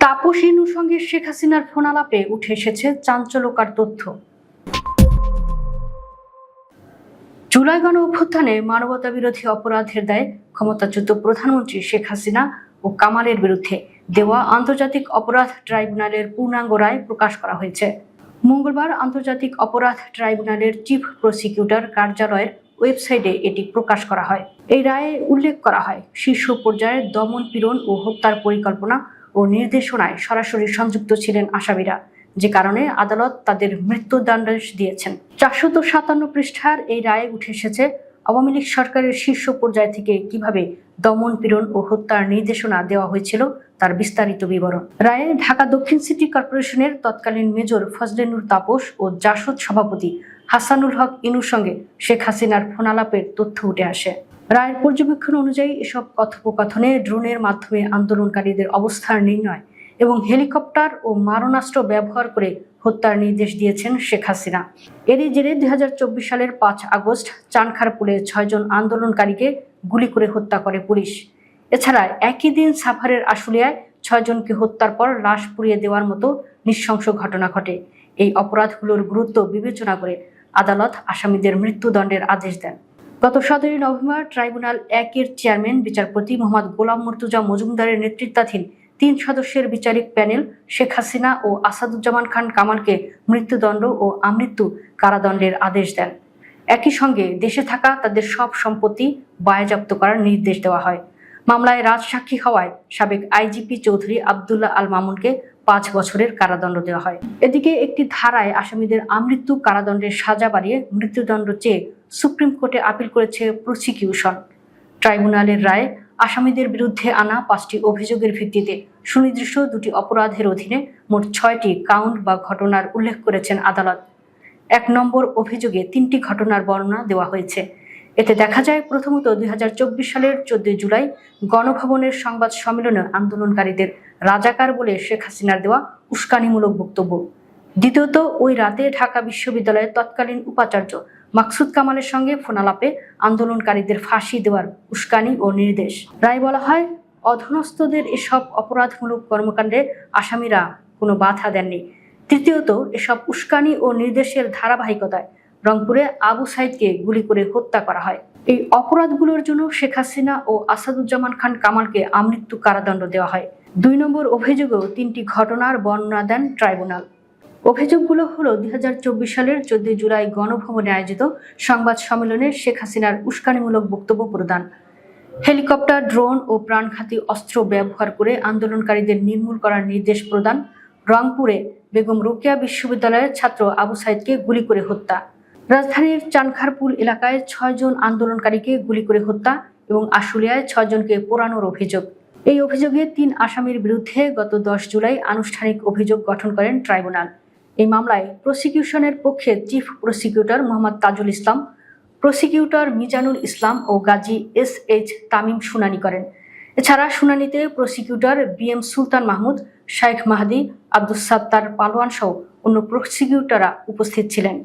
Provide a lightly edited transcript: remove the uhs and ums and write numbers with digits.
তাপস ইনুর সঙ্গে শেখ হাসিনার ফোন আলাপে উঠে এসেছে চাঞ্চল্যকর তথ্য। জুলাই গণ অভ্যুত্থানে মানবতা বিরোধী অপরাধের দায়ে ক্ষমতাচ্যুত প্রধানমন্ত্রী শেখ হাসিনা ও কামালের বিরুদ্ধে দেওয়া আন্তর্জাতিক অপরাধ ট্রাইব্যুনালের পূর্ণাঙ্গ রায় প্রকাশ করা হয়েছে। মঙ্গলবার আন্তর্জাতিক অপরাধ ট্রাইব্যুনালের চিফ প্রসিকিউটর কার্যালয়ের ওয়েবসাইটে এটি প্রকাশ করা হয়। এই রায়ে উল্লেখ করা হয়, শীর্ষ পর্যায়ে দমন পীড়ন ও হত্যার পরিকল্পনা ও নির্দেশনায় সরাসরি সংযুক্ত ছিলেন আসামিরা, যে কারণে আদালত তাদের মৃত্যুদণ্ডাদেশ দিয়েছেন। 457 পৃষ্ঠার এই রায়ে উঠে এসেছে আওয়ামী লীগ সরকারের শীর্ষ পর্যায় থেকে কিভাবে দমন পীড়ন ও হত্যার নির্দেশনা দেওয়া হয়েছিল তার বিস্তারিত বিবরণ। রায়ে ঢাকা দক্ষিণ সিটি কর্পোরেশনের তৎকালীন মেজর ফজলে নূর তাপস ও জাসদ সভাপতি হাসানুল হক ইনুর সঙ্গে শেখ হাসিনার ফোনালাপের তথ্য উঠে আসে। রায়ের পর্যবেক্ষণ অনুযায়ী এসব কথোপকথনে ড্রোনের মাধ্যমে আন্দোলনকারীদের অবস্থান নির্ণয় এবং হেলিকপ্টার ও মারণাস্ত্র ব্যবহার করে হত্যার নির্দেশ দিয়েছেন শেখ হাসিনা। এরই জেরে 2024 সালের 5 আগস্ট চানখারপুলে 6 জন আন্দোলনকারীকে গুলি করে হত্যা করে পুলিশ। এছাড়া একই দিন সাভারের আশুলিয়ায় 6 জনকে হত্যার পর লাশ পুড়িয়ে দেওয়ার মতো নৃশংস ঘটনা ঘটে। এই অপরাধগুলোর গুরুত্ব বিবেচনা করে আদালত আসামিদের মৃত্যুদণ্ডের আদেশ দেন। গত 17 নভেম্বর ট্রাইব্যুনাল 1-এর চেয়ারম্যান বিচারপতি মোহাম্মদ গোলাম মুর্তজা মজুমদারের নেতৃত্বাধীন 3 সদস্যের বিচারিক প্যানেল শেখ হাসিনা ও আসাদুজ্জামান খান কামালকে মৃত্যুদণ্ড ও আমৃত্যু কারাদণ্ডের আদেশ দেন। একই সঙ্গে দেশে থাকা তাদের সব সম্পত্তি বাজেয়াপ্ত করার নির্দেশ দেওয়া হয়। মামলায় রাজসাক্ষী হওয়ায় সাবেক আইজিপি চৌধুরী আব্দুল্লাহ আল মামুনকে 5 বছরের কারাদণ্ড দেওয়া হয়। এদিকে একটি ধারায় আসামিদের আমৃত্যু কারাদণ্ডের সাজা বাড়িয়ে মৃত্যুদণ্ড চেয়ে সুপ্রিম কোর্টে আপিল করেছে প্রসিকিউশন। ট্রাইব্যুনালের রায় আসামিদের বিরুদ্ধে আনা 5টি অভিযোগের ভিত্তিতে সুনির্দিষ্ট 2টি অপরাধের অধীনে মোট 6টি কাউন্ট বা ঘটনার উল্লেখ করেছেন আদালত। 1 নম্বর অভিযোগে 3টি ঘটনার বর্ণনা দেওয়া হয়েছে। এতে দেখা যায়, প্রথমত 2024 সালের 14 জুলাই গণভবনের সংবাদ সম্মেলনে আন্দোলনকারীদের রাজাকার বলে শেখ হাসিনার দেওয়া উস্কানিমূলক বক্তব্য। দ্বিতীয়ত, ওই রাতে ঢাকা বিশ্ববিদ্যালয়ের তৎকালীন উপাচার্য মাকসুদ কামালের সঙ্গে ফোনালাপে আন্দোলনকারীদের ফাঁসি দেওয়ার উস্কানি ও নির্দেশ। রায় বলা হয়, অধস্তনদের এসব অপরাধমূলক কর্মকাণ্ডে আসামিরা কোনো বাধা দেননি। তৃতীয়ত, এসব উস্কানি ও নির্দেশের ধারাবাহিকতায় রংপুরে আবু সাইদকে গুলি করে হত্যা করা হয়। এই অপরাধগুলোর জন্য শেখ হাসিনা ও আসাদুজ্জামান খান কামালকে আমৃত্যু কারাদণ্ড দেওয়া হয়। 2 নম্বর অভিযোগেও 3টি ঘটনার বর্ণনা দেন ট্রাইব্যুনাল। অভিযোগগুলো হলো 2024 সালের 14 জুলাই গণভবনে আয়োজিত সংবাদ সম্মেলনে শেখ হাসিনার উস্কানিমূলক বক্তব্য প্রদান, হেলিকপ্টার, ড্রোন ও প্রাণঘাতী অস্ত্র ব্যবহার করে আন্দোলনকারীদের নির্মূল করার নির্দেশ প্রদান, রংপুরে বেগম রোকেয়া বিশ্ববিদ্যালয়ের ছাত্র আবু সাইদকে গুলি করে হত্যা, রাজধানীর চানখারপুল এলাকায় 6 জন আন্দোলনকারীকে গুলি করে হত্যা এবং আশুলিয়ায় 6 জনকে পোড়ানোর অভিযোগ। এই অভিযোগে 3 আসামির বিরুদ্ধে গত 10 জুলাই আনুষ্ঠানিক অভিযোগ গঠন করেন ট্রাইব্যুনাল। এই মামলায় প্রসিকিউশনের পক্ষে chief prosecutor Mohammad Tajul Islam, prosecutor Mizanul Islam ও গাজী SH তামিম শুনানি করেন। এছাড়া শুনানিতে প্রসিকিউটর BM সুলতান মাহমুদ, শাইখ মাহদি, আব্দুস সাত্তার পালোয়ান সহ অন্য প্রসিকিউটররা উপস্থিত ছিলেন।